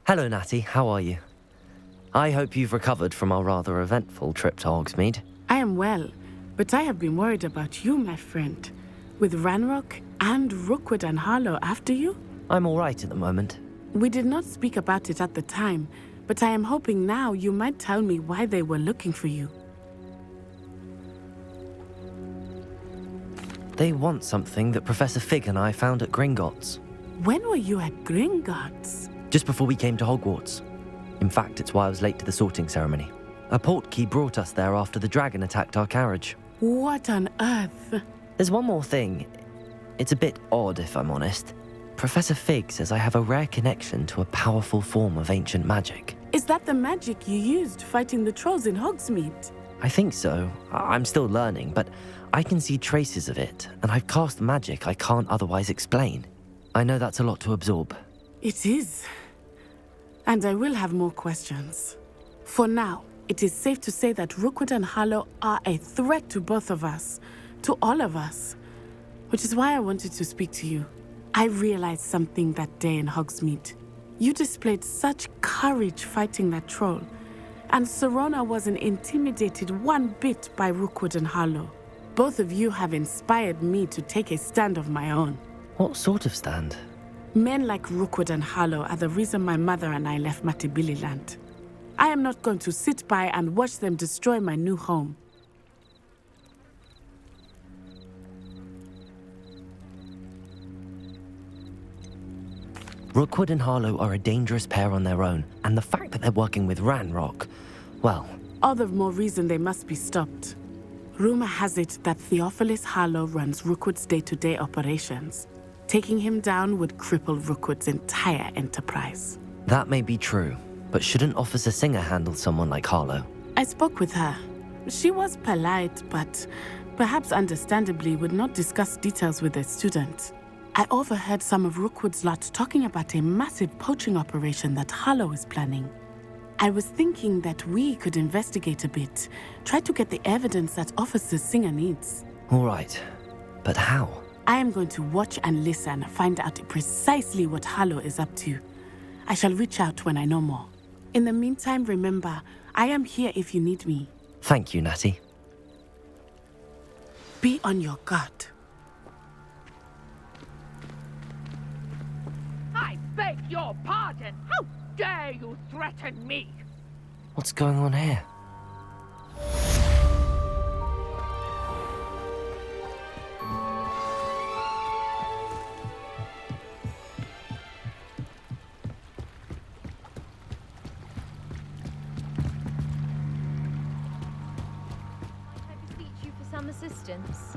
Hello, Natty. How are you? I hope you've recovered from our rather eventful trip to Hogsmeade. I am well, but I have been worried about you, my friend. With Ranrock and Rookwood and Harlow after you? I'm all right at the moment. We did not speak about it at the time, but I am hoping now you might tell me why they were looking for you. They want something that Professor Fig and I found at Gringotts. When were you at Gringotts? Just before we came to Hogwarts. In fact, it's why I was late to the sorting ceremony. A portkey brought us there after the dragon attacked our carriage. What on earth? There's one more thing. It's a bit odd, if I'm honest. Professor Fig says I have a rare connection to a powerful form of ancient magic. Is that the magic you used fighting the trolls in Hogsmeade? I think so. I'm still learning, but I can see traces of it, and I've cast magic I can't otherwise explain. I know that's a lot to absorb. It is. And I will have more questions. For now, it is safe to say that Rookwood and Harlow are a threat to both of us, to all of us, which is why I wanted to speak to you. I realized something that day in Hogsmeade. You displayed such courage fighting that troll, and Serona wasn't intimidated one bit by Rookwood and Harlow. Both of you have inspired me to take a stand of my own. What sort of stand? Men like Rookwood and Harlow are the reason my mother and I left Matabeleland. I am not going to sit by and watch them destroy my new home. Rookwood and Harlow are a dangerous pair on their own, and the fact that they're working with Ranrock, well... All the more reason they must be stopped. Rumor has it that Theophilus Harlow runs Rookwood's day-to-day operations. Taking him down would cripple Rookwood's entire enterprise. That may be true, but shouldn't Officer Singer handle someone like Harlow? I spoke with her. She was polite, but perhaps understandably would not discuss details with a student. I overheard some of Rookwood's lot talking about a massive poaching operation that Harlow is planning. I was thinking that we could investigate a bit, try to get the evidence that Officer Singer needs. All right, but how? I am going to watch and listen, find out precisely what Harlow is up to. I shall reach out when I know more. In the meantime, remember, I am here if you need me. Thank you, Natty. Be on your guard. I beg your pardon. How dare you threaten me? What's going on here? Some assistance.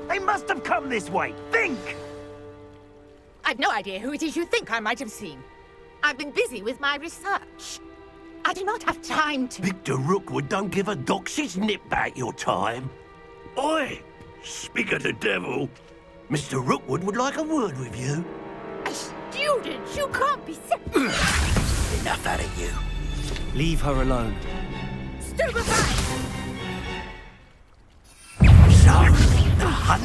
They must have come this way. Think! I've no idea who it is you think I might have seen. I've been busy with my research. I do not have time to... Victor Rookwood don't give a doxy's nip back your time. Oi! Speak of the devil. Mr. Rookwood would like a word with you. A student? You can't be so... Enough out of you. Leave her alone. Stupefy! So, the hunt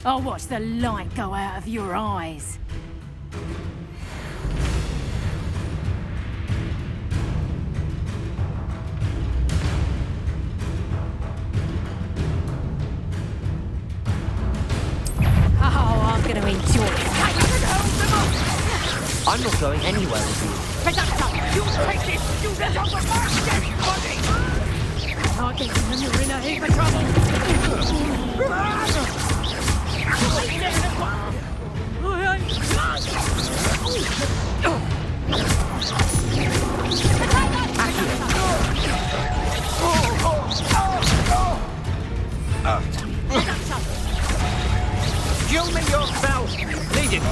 I'll watch the light go out of your eyes. Oh, I'm gonna enjoy it. I'm not going anywhere with you. You take this student on the back, everybody! Can't get them, you're in a heap of trouble. Show me yourself! Lead it!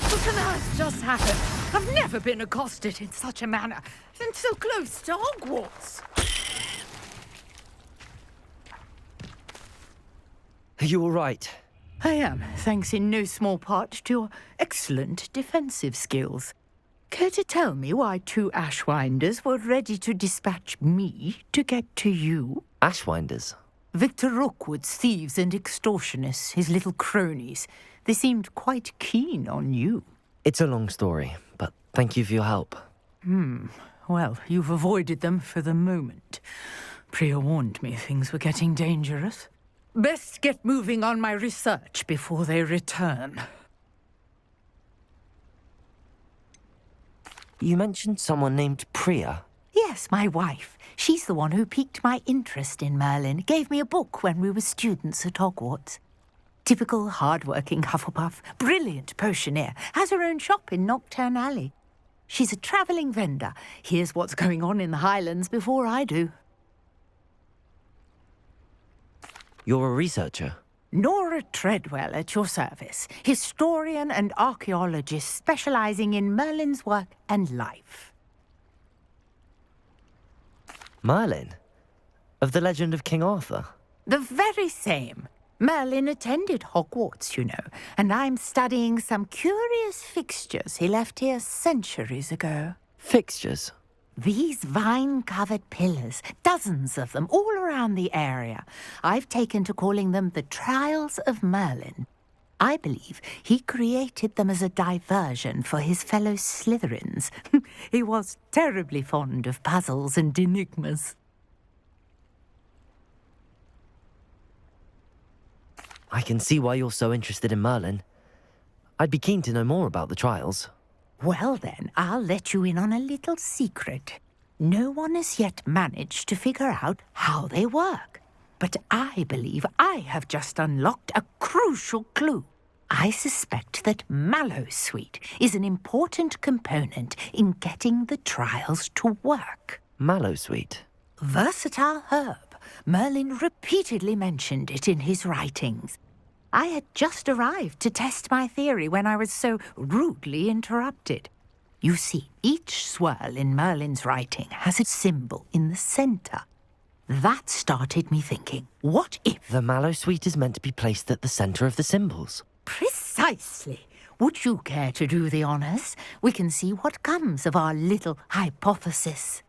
What on earth just happened? I've never been accosted in such a manner, and so close to Hogwarts. Are you all right? I am, thanks in no small part to your excellent defensive skills. Care to tell me why 2 Ashwinders were ready to dispatch me to get to you? Ashwinders? Victor Rookwood's thieves and extortionists, his little cronies. They seemed quite keen on you. It's a long story, but thank you for your help. Well, you've avoided them for the moment. Priya warned me things were getting dangerous. Best get moving on my research before they return. You mentioned someone named Priya. Yes, my wife. She's the one who piqued my interest in Merlin. Gave me a book when we were students at Hogwarts. Typical hard-working Hufflepuff, brilliant potioneer, has her own shop in Knockturn Alley. She's a travelling vendor. Hears what's going on in the Highlands before I do. You're a researcher? Nora Treadwell at your service, historian and archaeologist specialising in Merlin's work and life. Merlin? Of the legend of King Arthur? The very same. Merlin attended Hogwarts, you know, and I'm studying some curious fixtures he left here centuries ago. Fixtures? These vine-covered pillars, dozens of them, all around the area. I've taken to calling them the Trials of Merlin. I believe he created them as a diversion for his fellow Slytherins. He was terribly fond of puzzles and enigmas. I can see why you're so interested in Merlin. I'd be keen to know more about the trials. Well then, I'll let you in on a little secret. No one has yet managed to figure out how they work. But I believe I have just unlocked a crucial clue. I suspect that Mallowsweet is an important component in getting the trials to work. Mallowsweet? Versatile herb. Merlin repeatedly mentioned it in his writings. I had just arrived to test my theory when I was so rudely interrupted. You see, each swirl in Merlin's writing has a symbol in the centre. That started me thinking, what if... The Mallowsweet is meant to be placed at the centre of the symbols. Precisely. Would you care to do the honours? We can see what comes of our little hypothesis.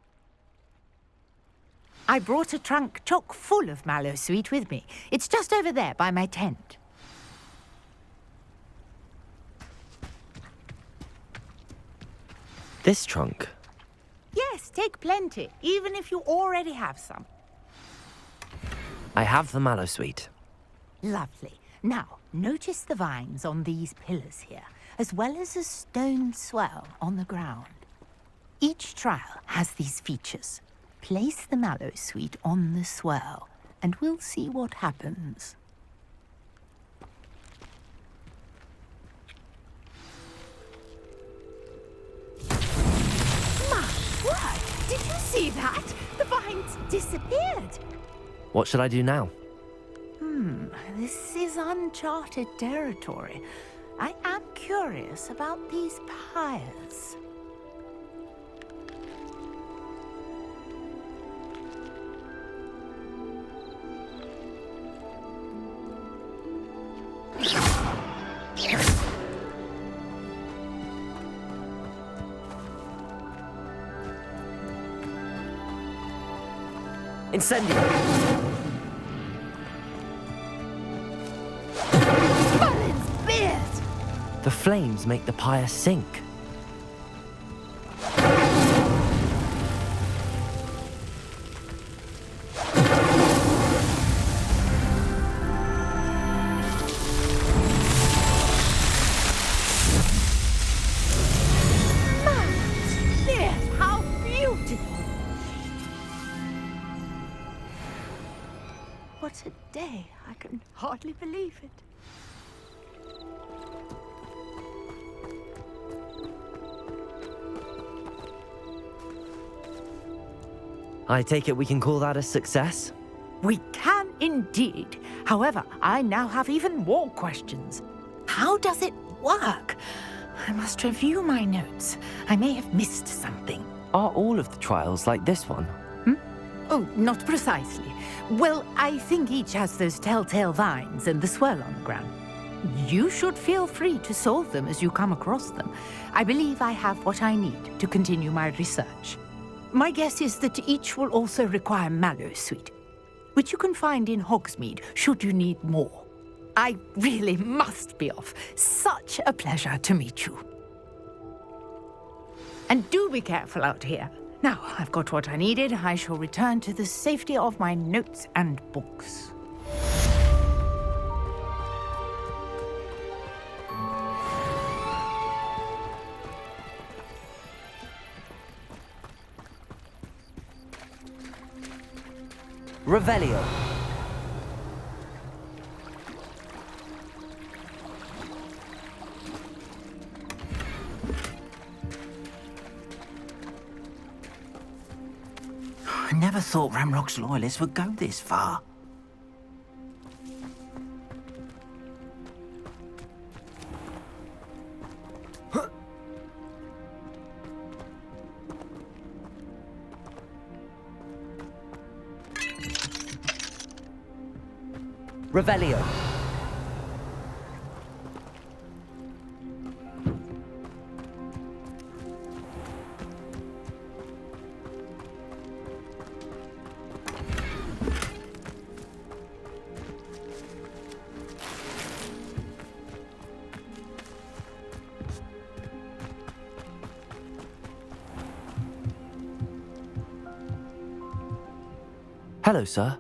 I brought a trunk chock full of Mallowsweet with me. It's just over there by my tent. This trunk? Yes, take plenty, even if you already have some. I have the Mallowsweet. Lovely. Now, notice the vines on these pillars here, as well as a stone swell on the ground. Each trial has these features. Place the Mallowsweet on the swell, and we'll see what happens. My word! Did you see that? The vines disappeared. What should I do now? This is uncharted territory. I am curious about these pyres. Incendio! Merlin's beard! The flames make the pyre sink. Merlin's beard! How beautiful! What a day! I can hardly believe it. I take it we can call that a success? We can indeed. However, I now have even more questions. How does it work? I must review my notes. I may have missed something. Are all of the trials like this one? Oh, not precisely. Well, I think each has those telltale vines and the swirl on the ground. You should feel free to solve them as you come across them. I believe I have what I need to continue my research. My guess is that each will also require mallow sweet, which you can find in Hogsmeade should you need more. I really must be off. Such a pleasure to meet you. And do be careful out here. Now, I've got what I needed. I shall return to the safety of my notes and books. Revelio. I never thought Ramrock's loyalists would go this far. Revelio. Hello, sir.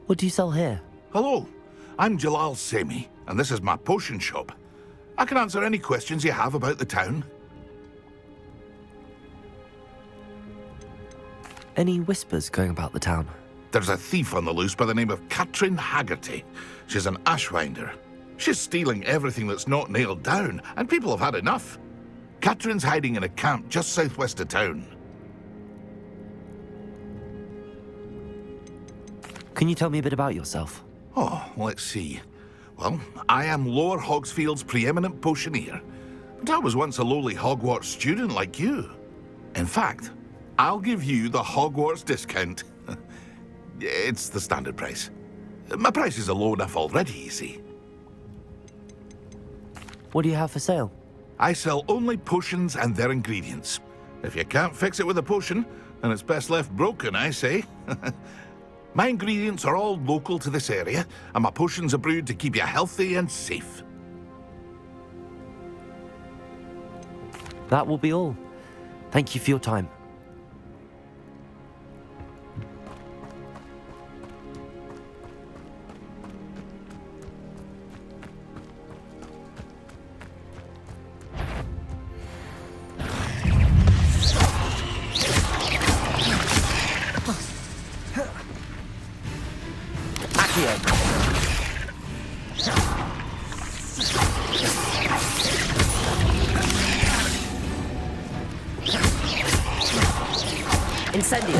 What do you sell here? Hello, I'm Jalal Semi, and this is my potion shop. I can answer any questions you have about the town. Any whispers going about the town? There's a thief on the loose by the name of Katrin Haggerty. She's an ashwinder. She's stealing everything that's not nailed down, and people have had enough. Katrin's hiding in a camp just southwest of town. Can you tell me a bit about yourself? Oh, let's see. Well, I am Lower Hogsfield's preeminent potioneer, but I was once a lowly Hogwarts student like you. In fact, I'll give you the Hogwarts discount. It's the standard price. My prices are low enough already, you see. What do you have for sale? I sell only potions and their ingredients. If you can't fix it with a potion, then it's best left broken, I say. My ingredients are all local to this area, and my potions are brewed to keep you healthy and safe. That will be all. Thank you for your time. Incendio.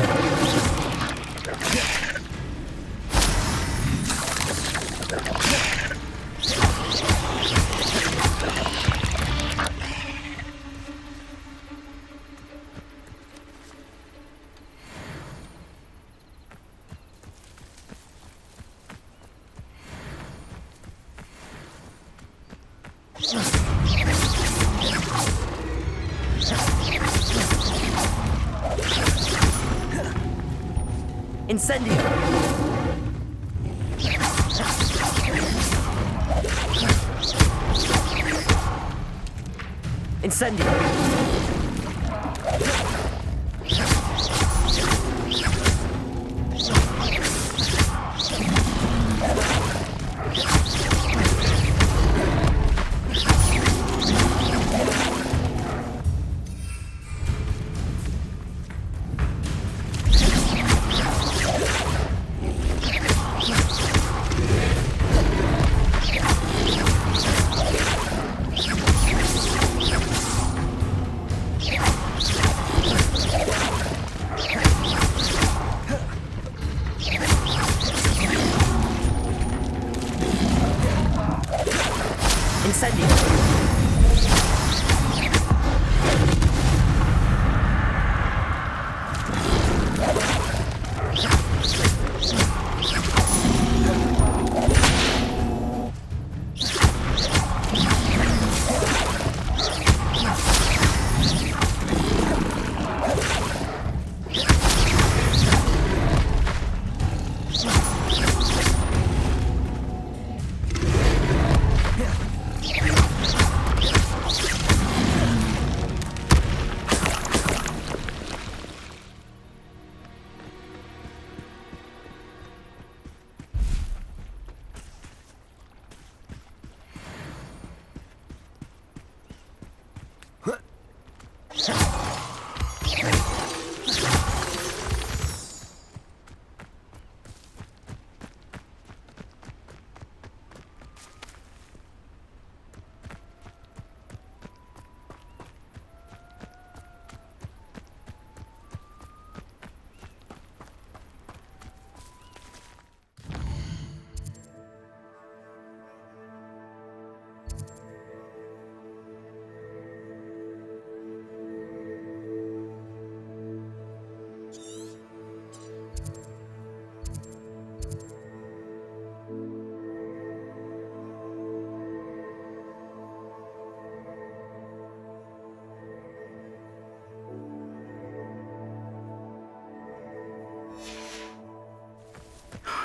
Incendio. Incendio.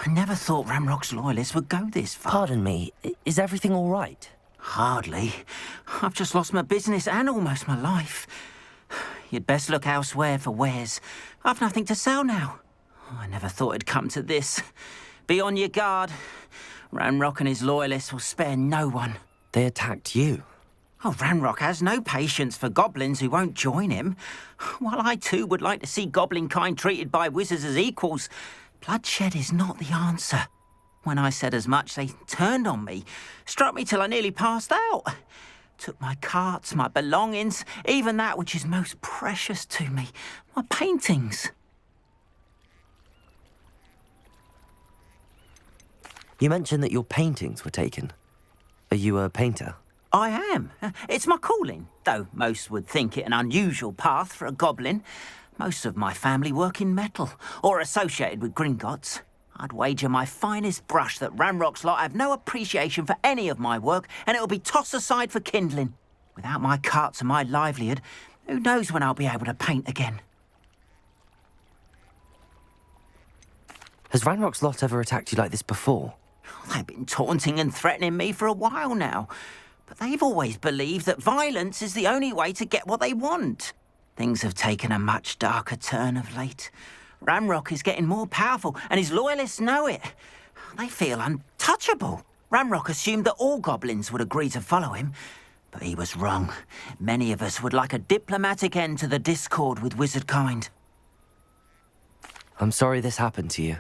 I never thought Ramrock's loyalists would go this far. Pardon me, is everything all right? Hardly. I've just lost my business and almost my life. You'd best look elsewhere for wares. I've nothing to sell now. I never thought it'd come to this. Be on your guard. Ranrock and his loyalists will spare no one. They attacked you. Oh, Ranrock has no patience for goblins who won't join him. While I too would like to see goblin kind treated by wizards as equals, bloodshed is not the answer. When I said as much, they turned on me, struck me till I nearly passed out. Took my carts, my belongings, even that which is most precious to me, my paintings. You mentioned that your paintings were taken. Are you a painter? I am. It's my calling, though most would think it an unusual path for a goblin. Most of my family work in metal, or associated with Gringotts. I'd wager my finest brush that Ranrock's lot have no appreciation for any of my work, and it'll be tossed aside for kindling. Without my carts and my livelihood, who knows when I'll be able to paint again? Has Ranrock's lot ever attacked you like this before? They've been taunting and threatening me for a while now, but they've always believed that violence is the only way to get what they want. Things have taken a much darker turn of late. Ranrock is getting more powerful, and his loyalists know it. They feel untouchable. Ranrock assumed that all goblins would agree to follow him, but he was wrong. Many of us would like a diplomatic end to the discord with wizard kind. I'm sorry this happened to you.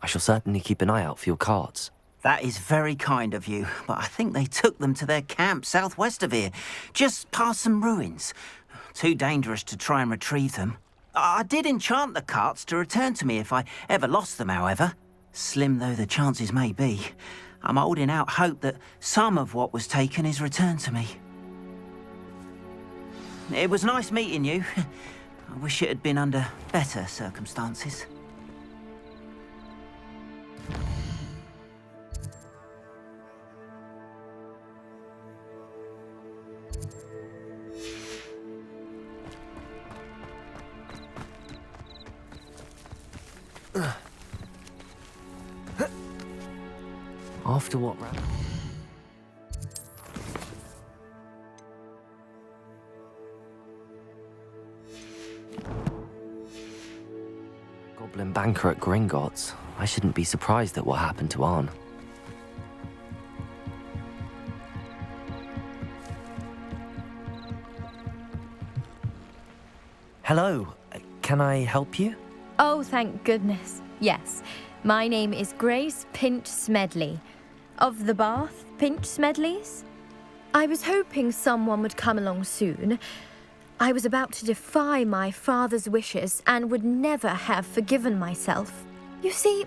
I shall certainly keep an eye out for your cards. That is very kind of you, but I think they took them to their camp southwest of here, just past some ruins. Too dangerous to try and retrieve them. I did enchant the carts to return to me if I ever lost them, however. Slim though the chances may be, I'm holding out hope that some of what was taken is returned to me. It was nice meeting you. I wish it had been under better circumstances. After what, Goblin banker at Gringotts. I shouldn't be surprised at what happened to Arn. Hello, can I help you? Oh, thank goodness. Yes. My name is Grace Pinch Smedley. Of the Bath Pinch Smedleys? I was hoping someone would come along soon. I was about to defy my father's wishes and would never have forgiven myself. You see,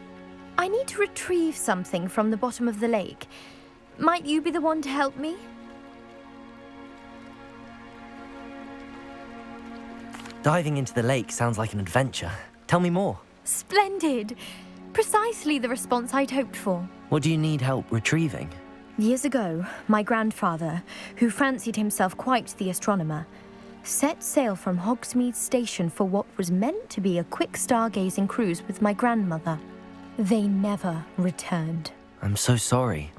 I need to retrieve something from the bottom of the lake. Might you be the one to help me? Diving into the lake sounds like an adventure. Tell me more. Splendid! Precisely the response I'd hoped for. What do you need help retrieving? Years ago, my grandfather, who fancied himself quite the astronomer, set sail from Hogsmeade station for what was meant to be a quick stargazing cruise with my grandmother. They never returned. I'm so sorry.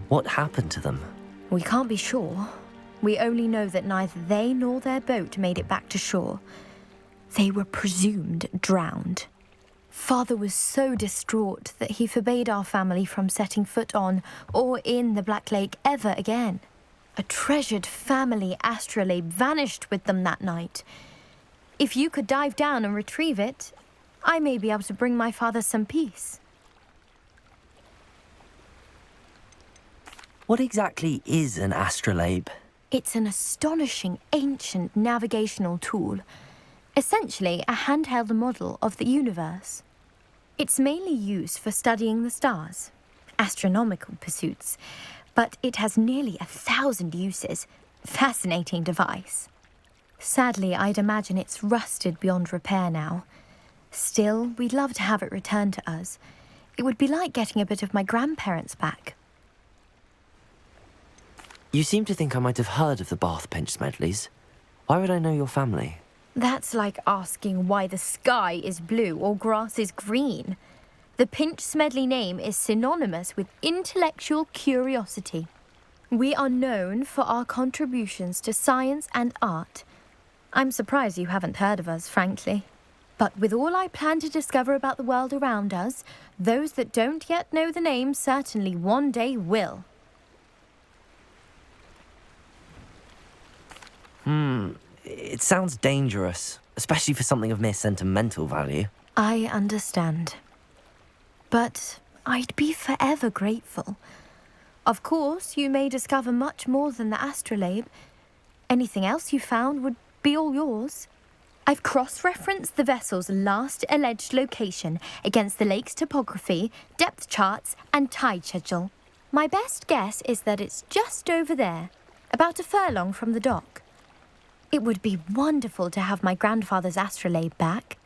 What happened to them? We can't be sure. We only know that neither they nor their boat made it back to shore. They were presumed drowned. Father was so distraught that he forbade our family from setting foot on or in the Black Lake ever again. A treasured family astrolabe vanished with them that night. If you could dive down and retrieve it, I may be able to bring my father some peace. What exactly is an astrolabe? It's an astonishing ancient navigational tool. Essentially, a handheld model of the universe. It's mainly used for studying the stars, astronomical pursuits, but it has nearly 1,000 uses. Fascinating device. Sadly, I'd imagine it's rusted beyond repair now. Still, we'd love to have it returned to us. It would be like getting a bit of my grandparents back. You seem to think I might have heard of the Bath Pinch Smedleys. Why would I know your family? That's like asking why the sky is blue or grass is green. The Pinch Smedley name is synonymous with intellectual curiosity. We are known for our contributions to science and art. I'm surprised you haven't heard of us, frankly. But with all I plan to discover about the world around us, those that don't yet know the name certainly one day will. It sounds dangerous, especially for something of mere sentimental value. I understand. But I'd be forever grateful. Of course, you may discover much more than the astrolabe. Anything else you found would be all yours. I've cross-referenced the vessel's last alleged location against the lake's topography, depth charts, and tide schedule. My best guess is that it's just over there, about a furlong from the dock. It would be wonderful to have my grandfather's astrolabe back.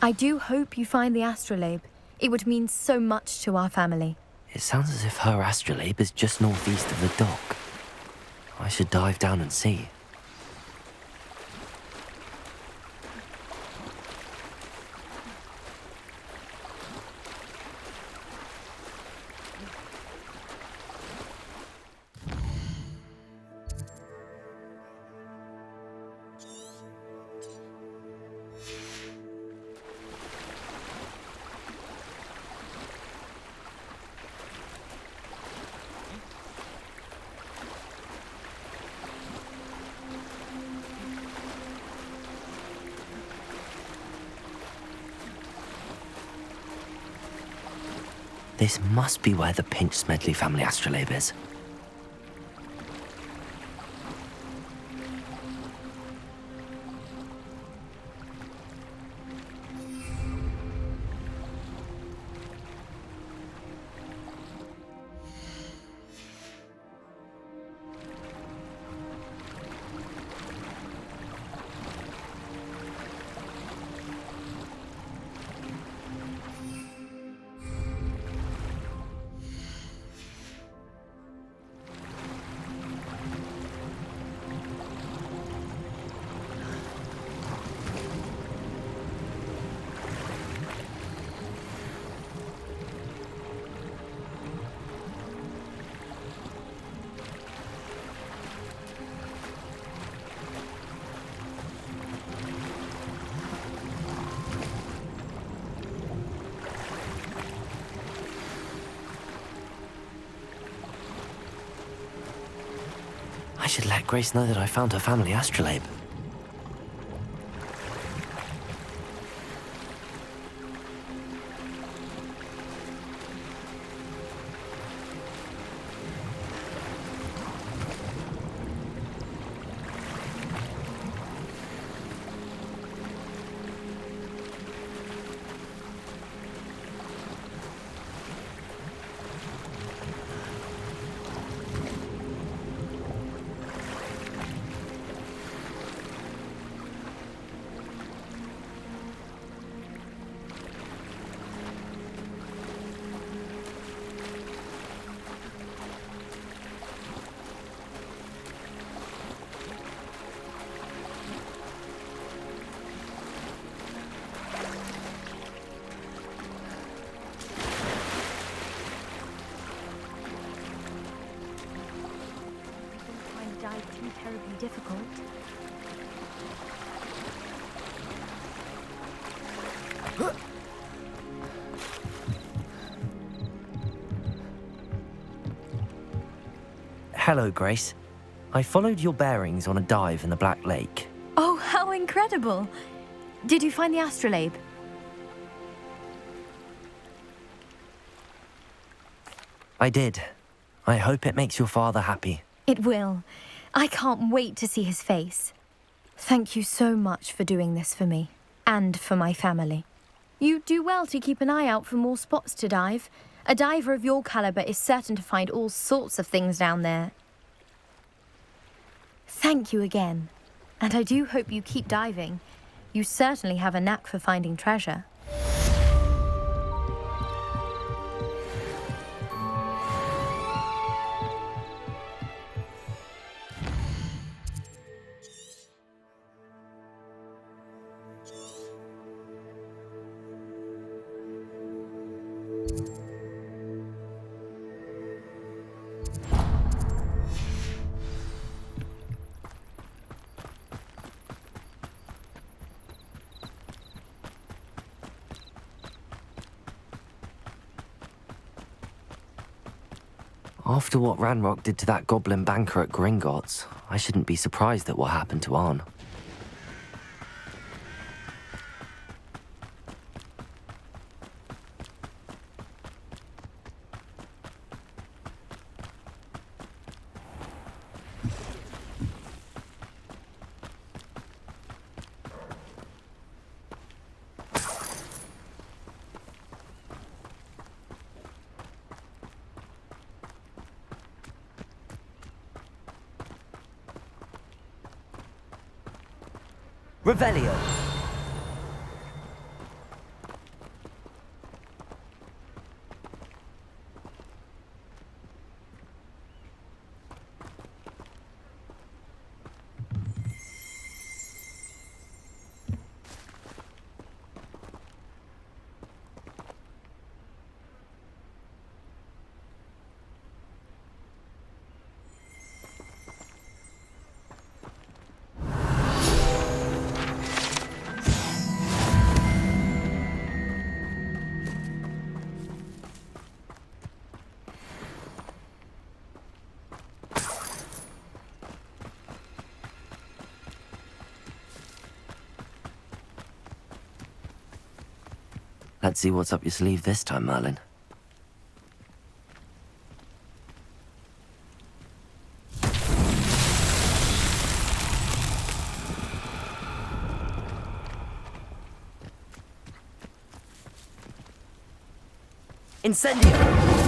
I do hope you find the astrolabe. It would mean so much to our family. It sounds as if her astrolabe is just northeast of the dock. I should dive down and see. This must be where the Pinch Smedley family astrolabe is. I should let Grace know that I found her family astrolabe. Too terribly difficult. Hello, Grace. I followed your bearings on a dive in the Black Lake. Oh, how incredible! Did you find the astrolabe? I did. I hope it makes your father happy. It will. I can't wait to see his face. Thank you so much for doing this for me, and for my family. You do well to keep an eye out for more spots to dive. A diver of your caliber is certain to find all sorts of things down there. Thank you again, and I do hope you keep diving. You certainly have a knack for finding treasure. After what Ranrock did to that goblin banker at Gringotts, I shouldn't be surprised at what happened to Arn. Revelio. Let's see what's up your sleeve this time, Merlin. Incendio.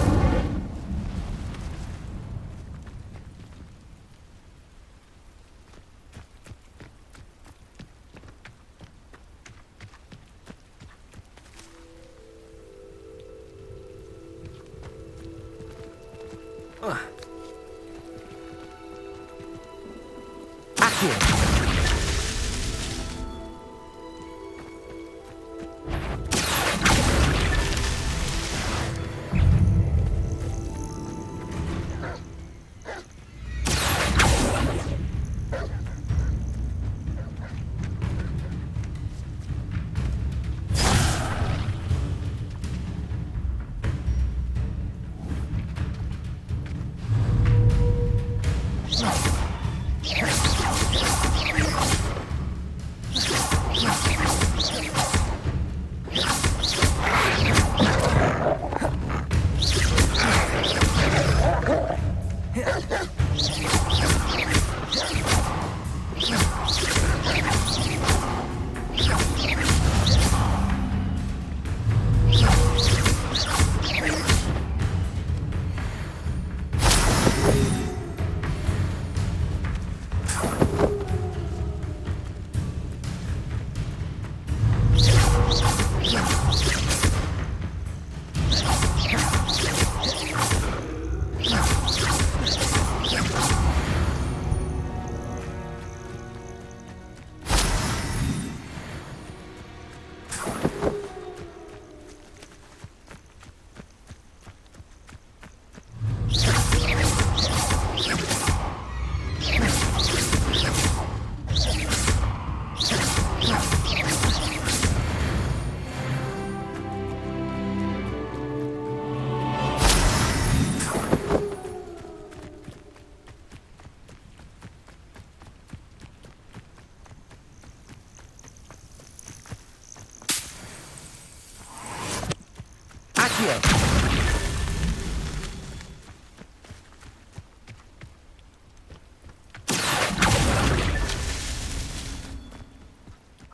Accio.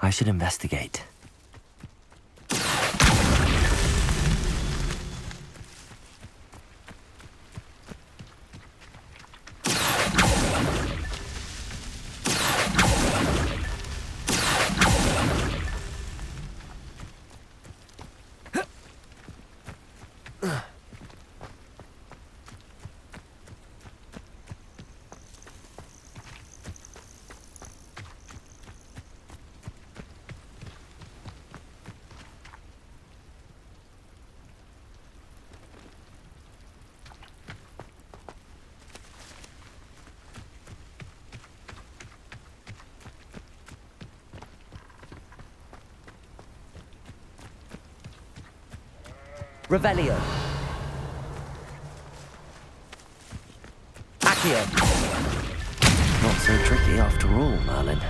I should investigate. Revelio. Accio. Not so tricky after all, Merlin.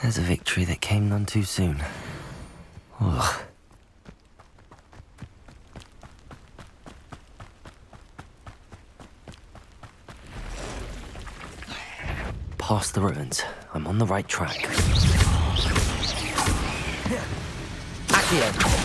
There's a victory that came none too soon. Ugh. Past the ruins. I'm on the right track. Accio.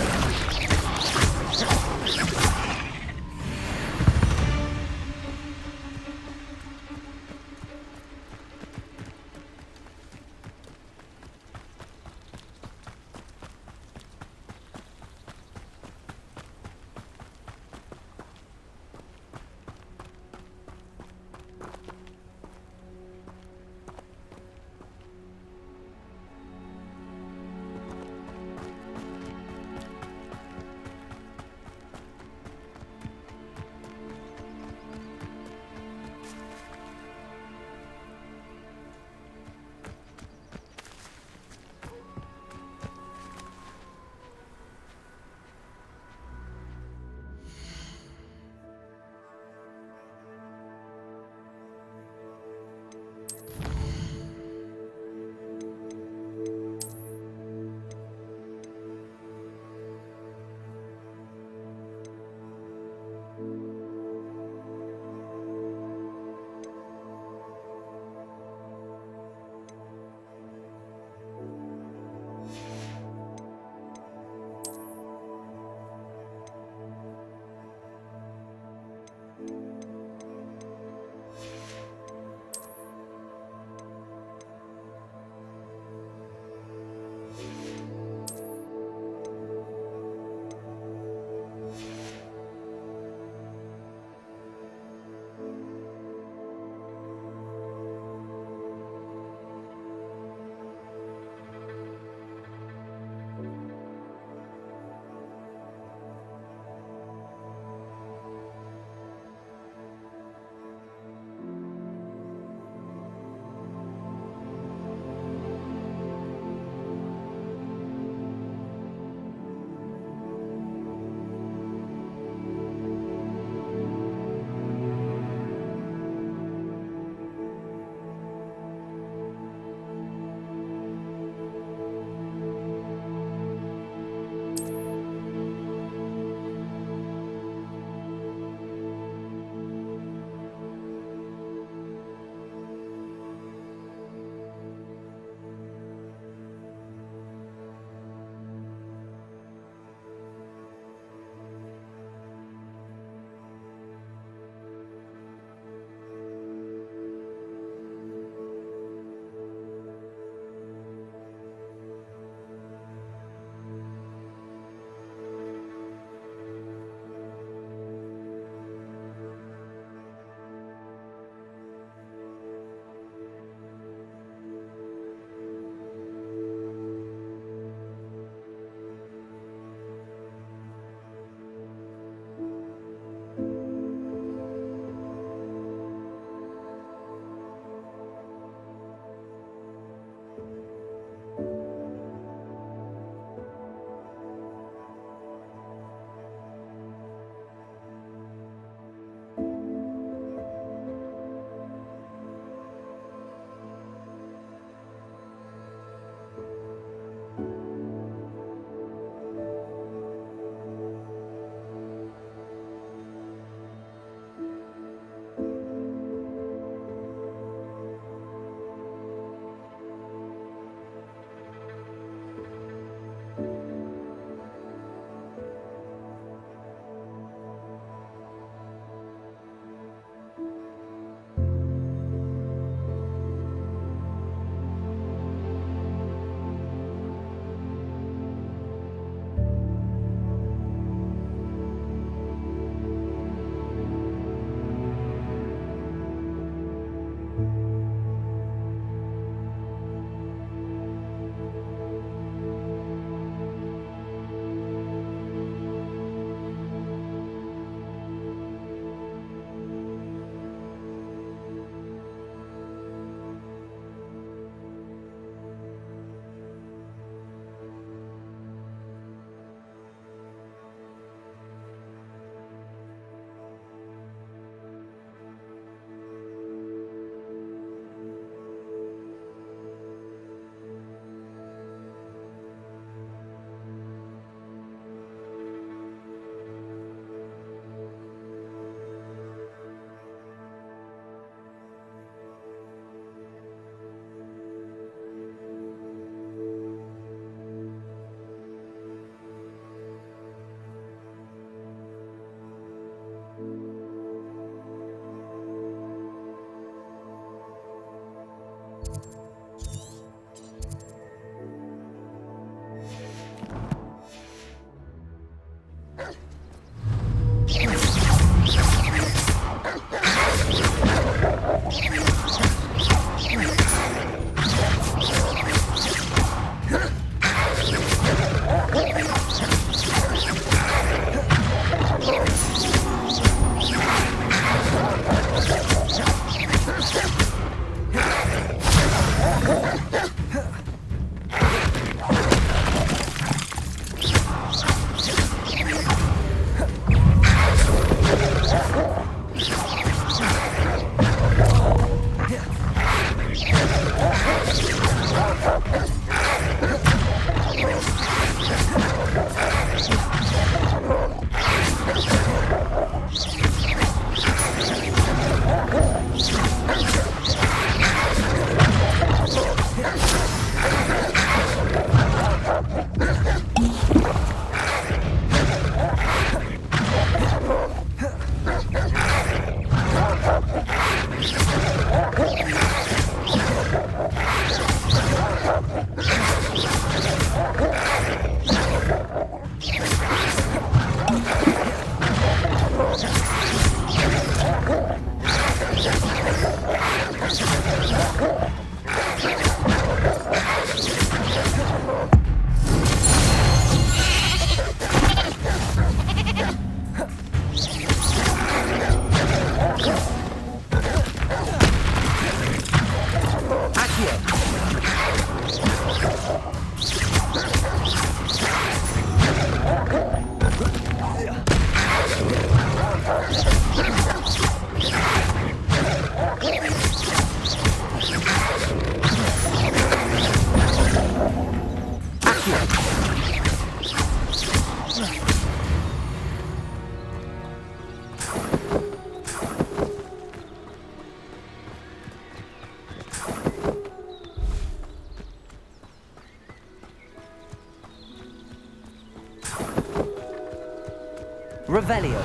Revelio.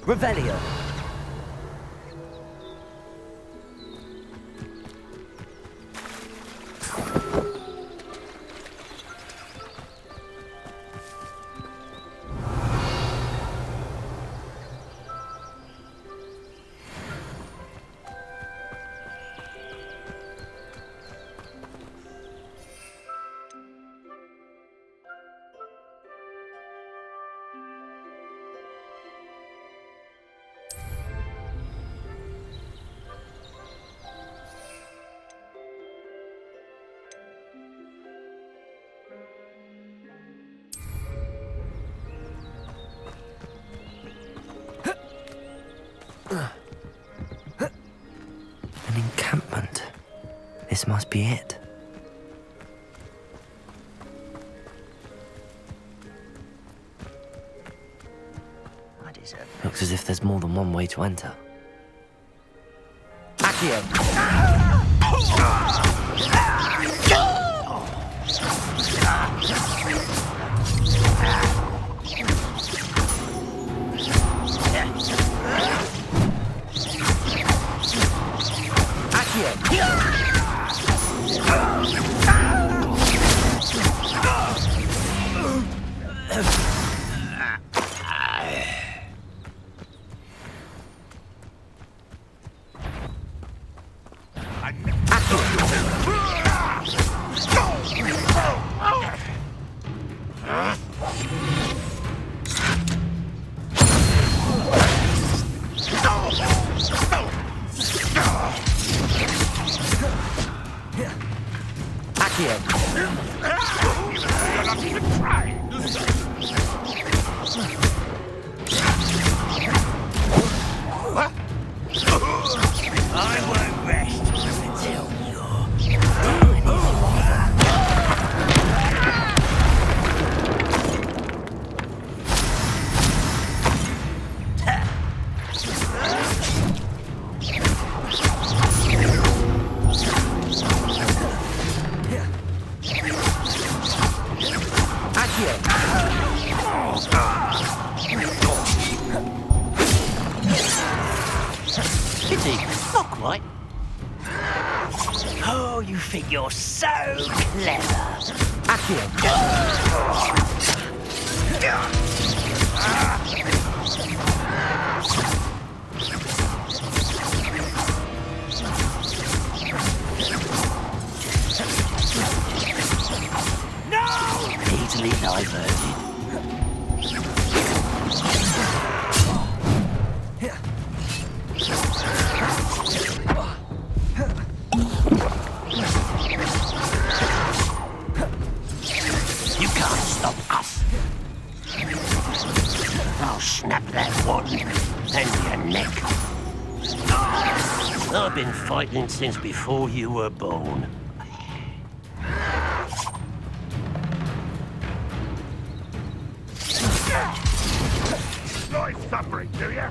Revelio. An encampment. This must be it. What is it? Looks as if there's more than one way to enter. Accio. Pity, not quite. Oh, you think you're so clever. Easily diverted. You can't stop us. I'll snap that one, then your neck. I've been fighting since before you were born. Nice suffering, do you?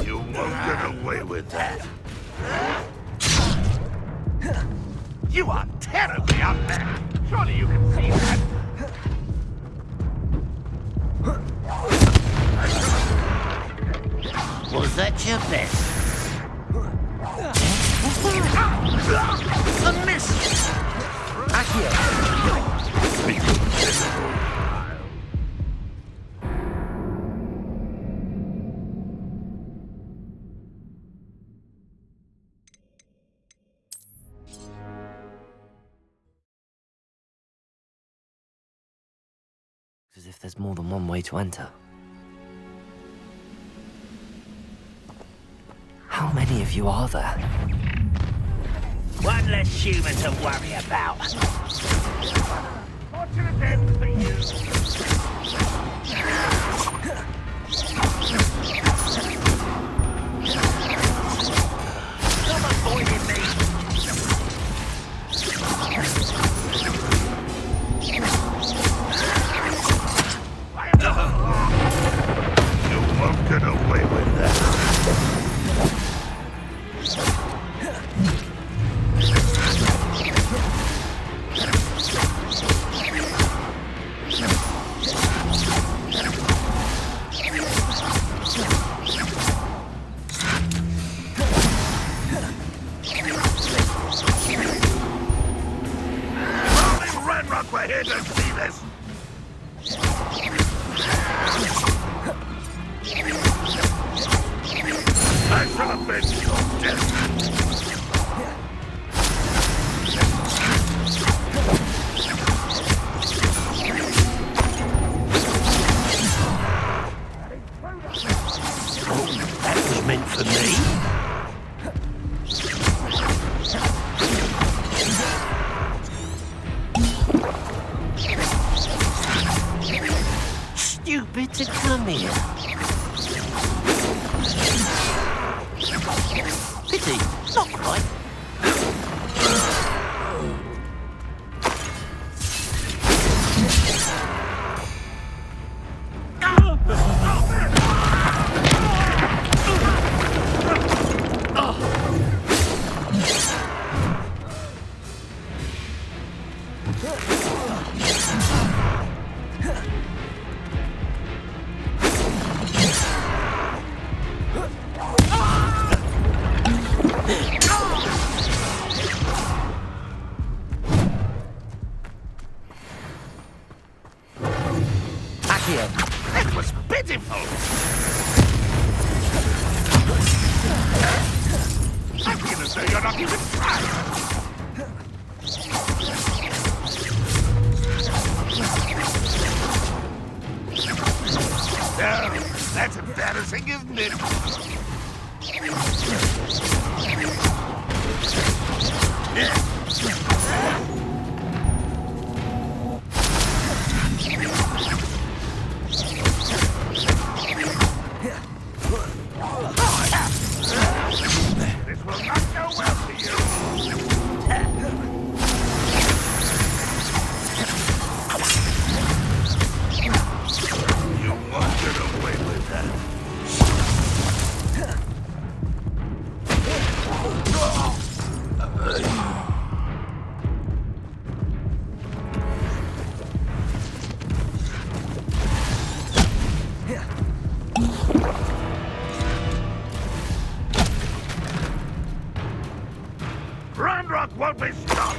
You won't get away with that. You are terribly up there. Surely you can see that. Was that your best? A miss! As if there's more than one way to enter. How many of you are there? One less human to worry about. Fortunate end for you. Stop avoiding me. You won't get away with that. We're here to see this. I should have been your death. Oh, that was meant for me. Stupid to come here. Pity, not quite. That was pitiful. I'm gonna say you're not even trying. No, that's embarrassing, isn't it? This will not go well for you. You won't get away with that. Rock won't be stopped.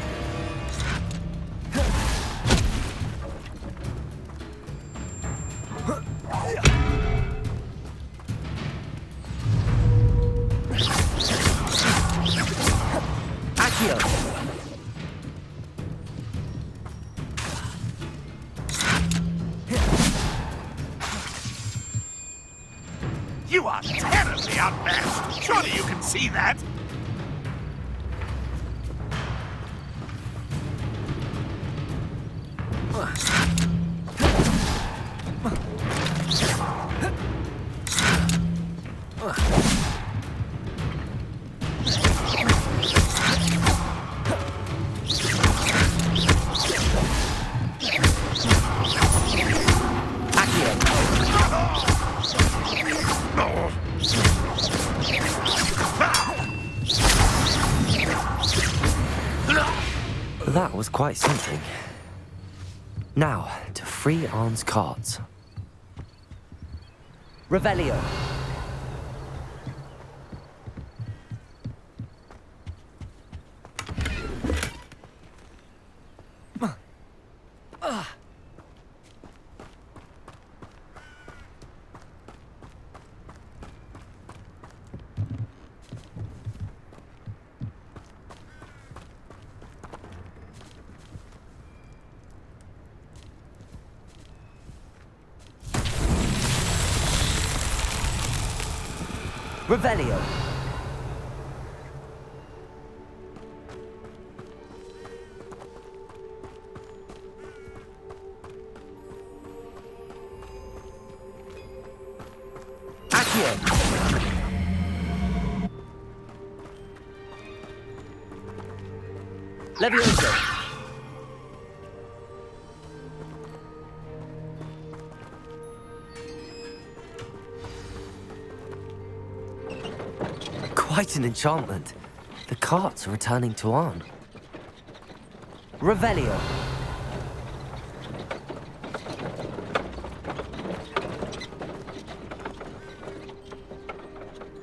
You are terribly outmatched. Surely you can see that. That was quite something. Now, to free Arn's cards. Revelio. Revelio. Levioso. Quite an enchantment. The carts are returning to Arn. Revelio.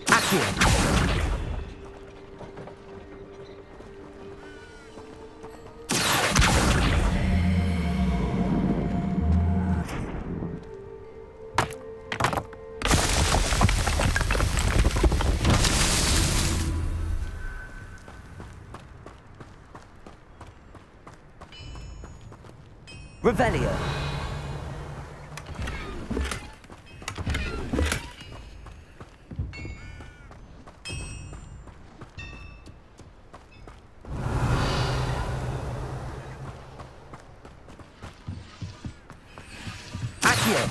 Accio. Revelio. Accio.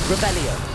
Revelio.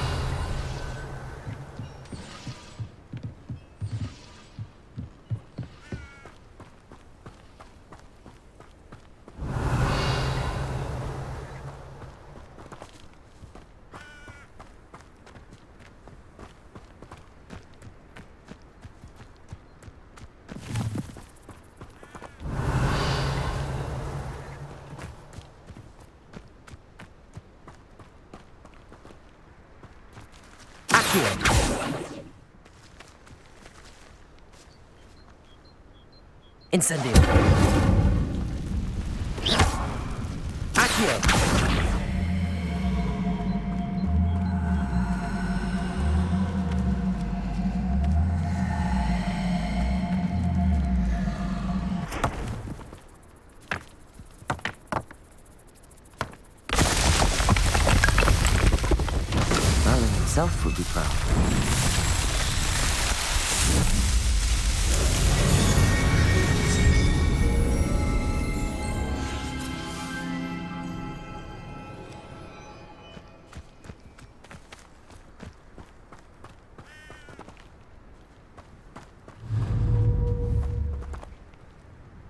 Incendio. Accio. Merlin himself would be proud.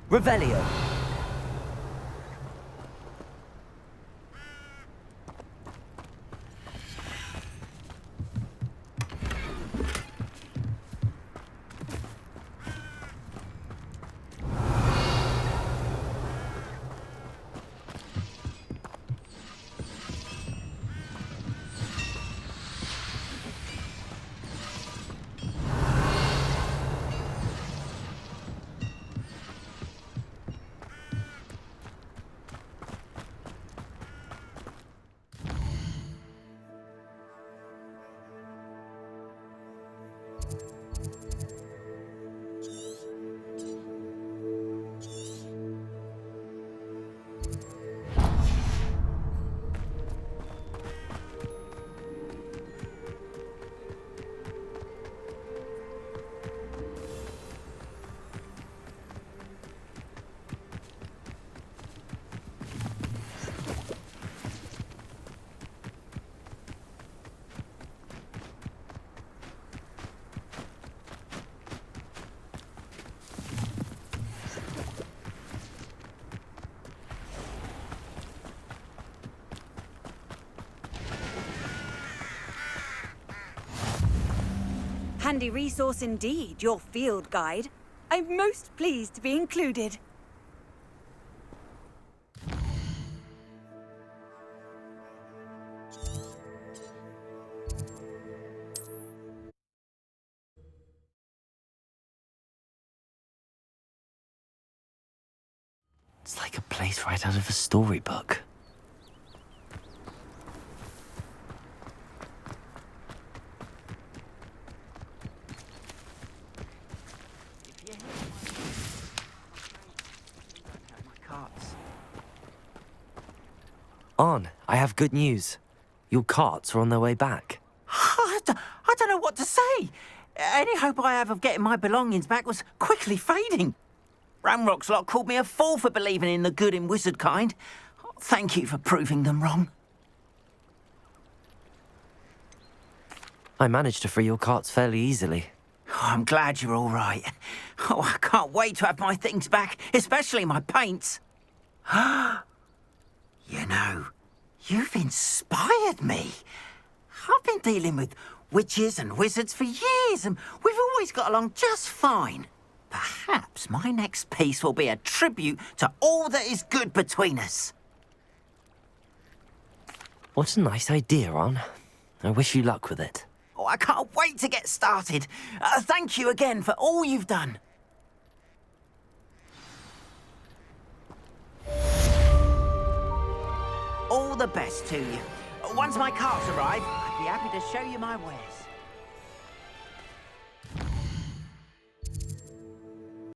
Revelio. Handy resource indeed, your field guide. I'm most pleased to be included. It's like a place right out of a storybook. Arn, I have good news. Your carts are on their way back. I don't know what to say. Any hope I have of getting my belongings back was quickly fading. Ramrock's lot called me a fool for believing in the good in wizard kind. Thank you for proving them wrong. I managed to free your carts fairly easily. Oh, I'm glad you're all right. Oh, I can't wait to have my things back, especially my paints. You know, you've inspired me. I've been dealing with witches and wizards for years, and we've always got along just fine. Perhaps my next piece will be a tribute to all that is good between us. What a nice idea, Ron. I wish you luck with it. Oh, I can't wait to get started. Thank you again for all you've done. All the best to you. Once my carts arrive, I'd be happy to show you my wares.